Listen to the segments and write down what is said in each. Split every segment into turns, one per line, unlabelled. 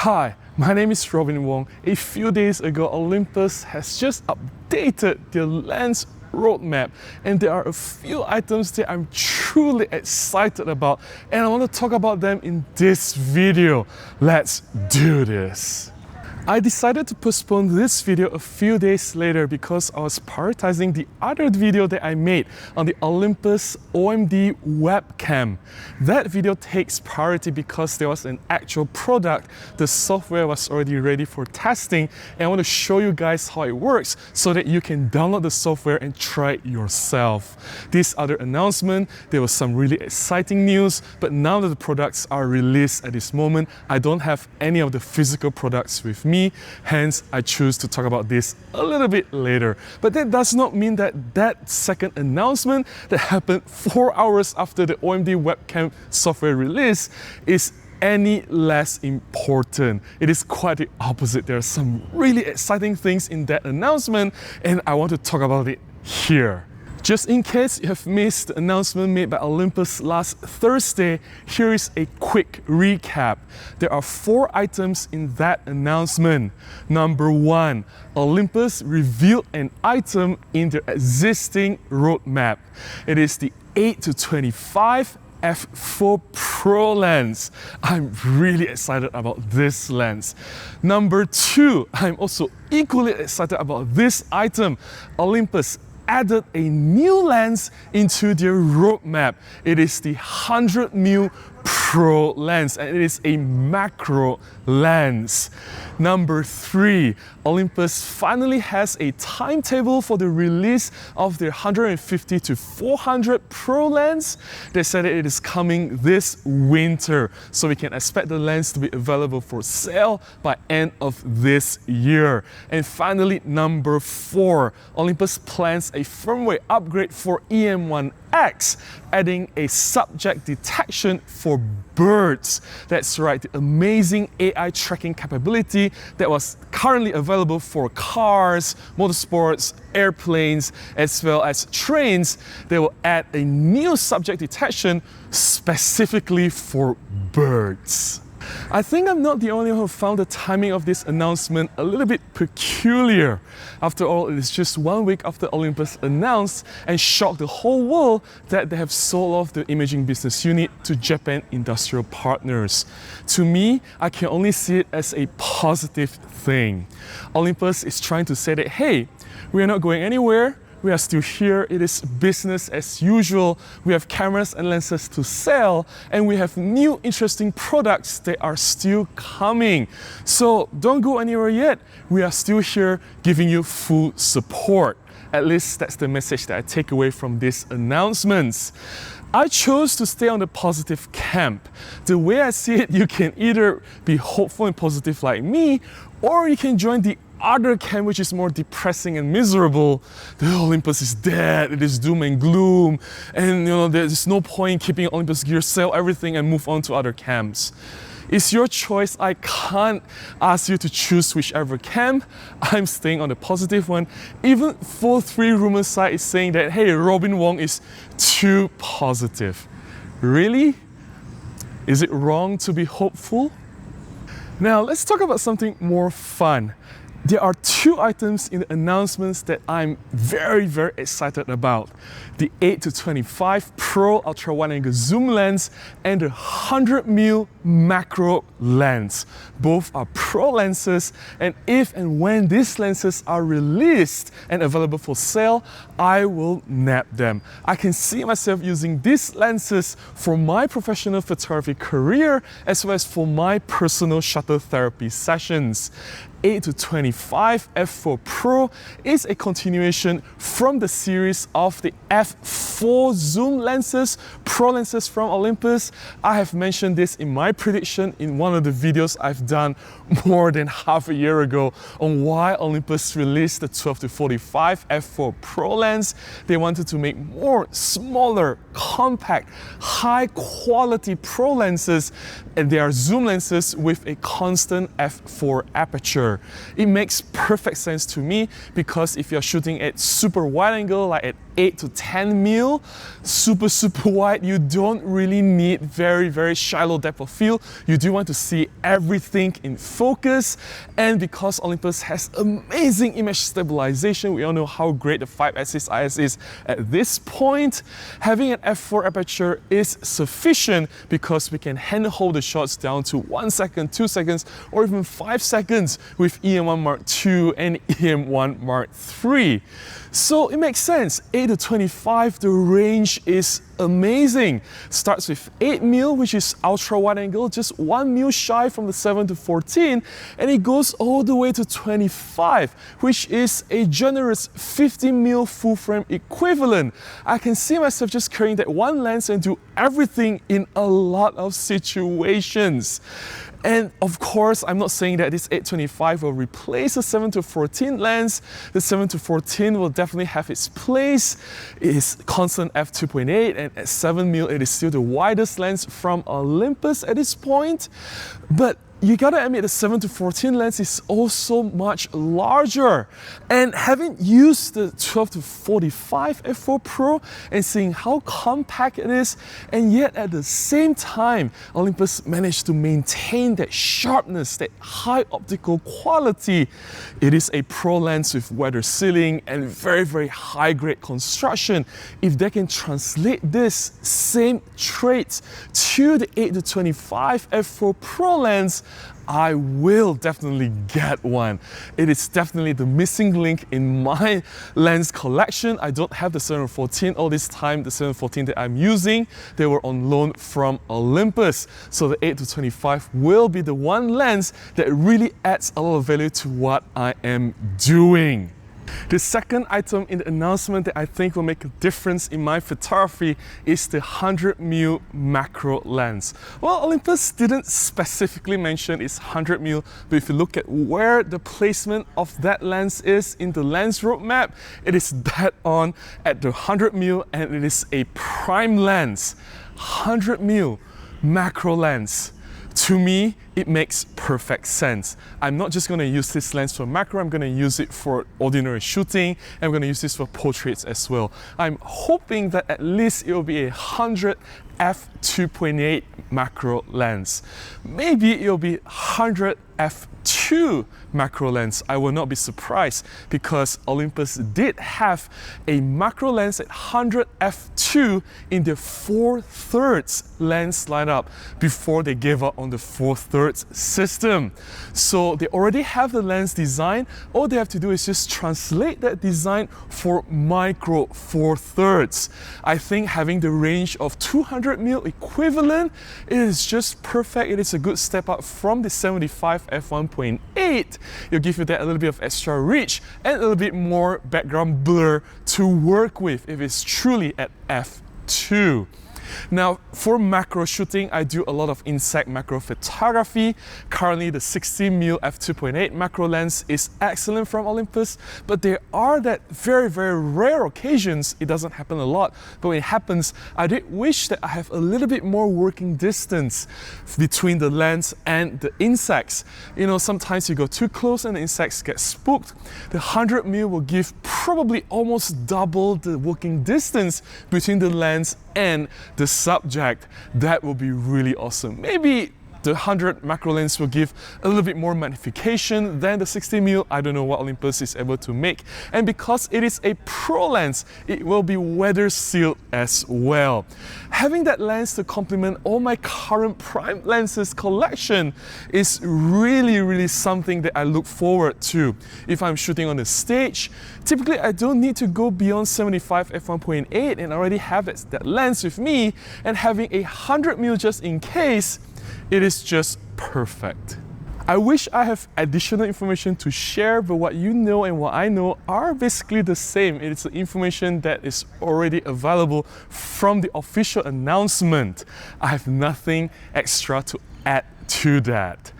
Hi, my name is Robin Wong. A few days ago, Olympus has just updated their lens roadmap, and there are a few items that I'm truly excited about, and I want to talk about them in this video. Let's do this. I decided to postpone this video a few days later because I was prioritizing the other video that I made on the Olympus OMD webcam. That video takes priority because there was an actual product, the software was already ready for testing, and I want to show you guys how it works so that you can download the software and try it yourself. This other announcement, there was some really exciting news, but now that the products are released at this moment, I don't have any of the physical products with me. Hence, I choose to talk about this a little bit later. But that does not mean that second announcement that happened 4 hours after the OMD webcam software release is any less important. It is quite the opposite. There are some really exciting things in that announcement, and I want to talk about it here. Just in case you have missed the announcement made by Olympus last Thursday, here is a quick recap. There are 4 items in that announcement. Number 1, Olympus revealed an item in their existing roadmap. It is the 8-25 f4 Pro lens. I'm really excited about this lens. Number 2, I'm also equally excited about this item. Olympus added a new lens into their roadmap. It is the 100mm Pro lens, and it is a macro lens. Number 3, Olympus finally has a timetable for the release of their 150-400 Pro lens. They said that it is coming this winter, so we can expect the lens to be available for sale by end of this year. And finally, number 4, Olympus plans a firmware upgrade for EM1X, adding a subject detection for birds. That's right, the amazing AI tracking capability that was currently available for cars, motorsports, airplanes, as well as trains. They will add a new subject detection specifically for birds. I think I'm not the only one who found the timing of this announcement a little bit peculiar. After all, it is just 1 week after Olympus announced and shocked the whole world that they have sold off the imaging business unit to Japan Industrial Partners. To me, I can only see it as a positive thing. Olympus is trying to say that, hey, we are not going anywhere. We are still here. It is business as usual. We have cameras and lenses to sell, and we have new interesting products that are still coming. So don't go anywhere yet. We are still here giving you full support. At least that's the message that I take away from these announcements. I chose to stay on the positive camp. The way I see it, you can either be hopeful and positive like me, or you can join the other camp, which is more depressing and miserable. The Olympus is dead, it is doom and gloom, and there's no point in keeping Olympus gear, sell everything and move on to other camps. It's your choice. I can't ask you to choose whichever camp. I'm staying on the positive one. Even 43 Rumor site is saying that, hey, Robin Wong is too positive. Really? Is it wrong to be hopeful? Now let's talk about something more fun. There are 2 items in the announcements that I'm very excited about. The 8-25 Pro Ultra Wide Angle Zoom lens and the 100mm macro lens. Both are Pro lenses, and if and when these lenses are released and available for sale, I will nab them. I can see myself using these lenses for my professional photography career as well as for my personal shutter therapy sessions. 8-25 f4 Pro is a continuation from the series of the f4 zoom lenses, Pro lenses from Olympus. I have mentioned this in my prediction in one of the videos I've done more than half a year ago on why Olympus released the 12-45 f4 Pro lens. They wanted to make more smaller, compact, high quality Pro lenses, and they are zoom lenses with a constant f4 aperture. It makes perfect sense to me because if you're shooting at super wide angle like at 8 to 10mm, super wide. You don't really need very shallow depth of field. You do want to see everything in focus, and because Olympus has amazing image stabilization, we all know how great the 5-axis IS is at this point. Having an f4 aperture is sufficient because we can handhold the shots down to 1 second, 2 seconds, or even 5 seconds with EM1 Mark II and EM1 Mark III. So it makes sense. 8 to 25, the range is amazing. Starts with 8mm, which is ultra wide angle, just 1mm shy from the 7 to 14, and it goes all the way to 25, which is a generous 50mm full frame equivalent. I can see myself just carrying that one lens and do everything in a lot of situations. And of course, I'm not saying that this 8-25 will replace the 7-14 lens. The 7-14 will definitely have its place. It is constant f2.8, and at 7mm, it is still the widest lens from Olympus at this point. But you gotta admit the 7-14 lens is also much larger. And having used the 12-45 f4 Pro and seeing how compact it is, and yet at the same time, Olympus managed to maintain that sharpness, that high optical quality. It is a pro lens with weather sealing and very high grade construction. If they can translate this same traits to the 8-25 f4 Pro lens, I will definitely get one. It is definitely the missing link in my lens collection. I don't have the 7-14 all this time. The 7-14 that I'm using, they were on loan from Olympus. So the 8-25 will be the one lens that really adds a lot of value to what I am doing. The second item in the announcement that I think will make a difference in my photography is the 100mm macro lens. Well, Olympus didn't specifically mention it's 100mm, but if you look at where the placement of that lens is in the lens roadmap, it is dead on at the 100mm, and it is a prime lens. 100mm macro lens. To me, it makes perfect sense. I'm not just going to use this lens for macro, I'm going to use it for ordinary shooting, and I'm going to use this for portraits as well. I'm hoping that at least it will be a 100 f2.8 macro lens. Maybe it will be 100 f2 macro lens. I will not be surprised because Olympus did have a macro lens at 100 f2 in their 4/3 lens lineup before they gave up on the 4/3 system. So they already have the lens design. All they have to do is just translate that design for micro 4/3. I think having the range of 200mm equivalent is just perfect. It is a good step up from the 75 f1.8. It'll give you that a little bit of extra reach and a little bit more background blur to work with if it's truly at f2. Now, for macro shooting, I do a lot of insect macro photography. Currently, the 60mm f2.8 macro lens is excellent from Olympus, but there are that very rare occasions, it doesn't happen a lot, but when it happens, I did wish that I have a little bit more working distance between the lens and the insects. You know, sometimes you go too close and the insects get spooked. The 100mm will give probably almost double the working distance between the lens and the subject. That will be really awesome. Maybe the 100 macro lens will give a little bit more magnification than the 60mm. I don't know what Olympus is able to make. And because it is a pro lens, it will be weather sealed as well. Having that lens to complement all my current prime lenses collection is really something that I look forward to. If I'm shooting on the stage, typically I don't need to go beyond 75 f1.8 and I already have that lens with me, and having a 100mm just in case, it is just perfect. I wish I have additional information to share, but what you know and what I know are basically the same. It is the information that is already available from the official announcement. I have nothing extra to add to that.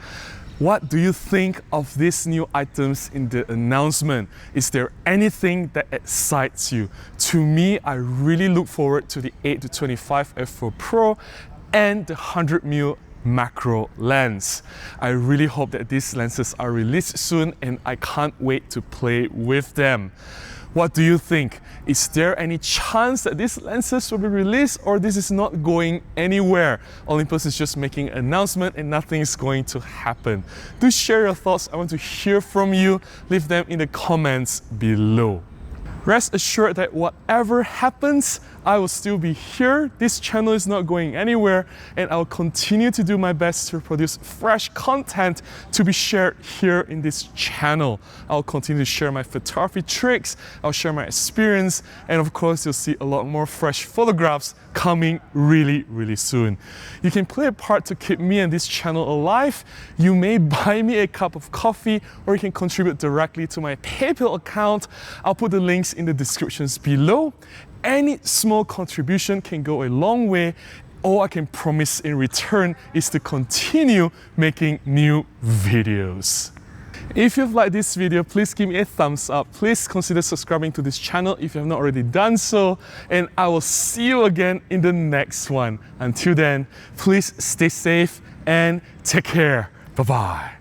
What do you think of these new items in the announcement? Is there anything that excites you? To me, I really look forward to the 8-25 f4 Pro and the 100mm macro lens. I really hope that these lenses are released soon and I can't wait to play with them. What do you think? Is there any chance that these lenses will be released, or this is not going anywhere? Olympus is just making an announcement and nothing is going to happen. Do share your thoughts. I want to hear from you. Leave them in the comments below. Rest assured that whatever happens, I will still be here. This channel is not going anywhere, and I'll continue to do my best to produce fresh content to be shared here in this channel. I'll continue to share my photography tricks, I'll share my experience, and of course you'll see a lot more fresh photographs coming really soon. You can play a part to keep me and this channel alive. You may buy me a cup of coffee, or you can contribute directly to my PayPal account. I'll put the links in the descriptions below. Any small contribution can go a long way. All I can promise in return is to continue making new videos. If you've liked this video, please give me a thumbs up. Please consider subscribing to this channel if you have not already done so. And I will see you again in the next one. Until then, please stay safe and take care. Bye-bye.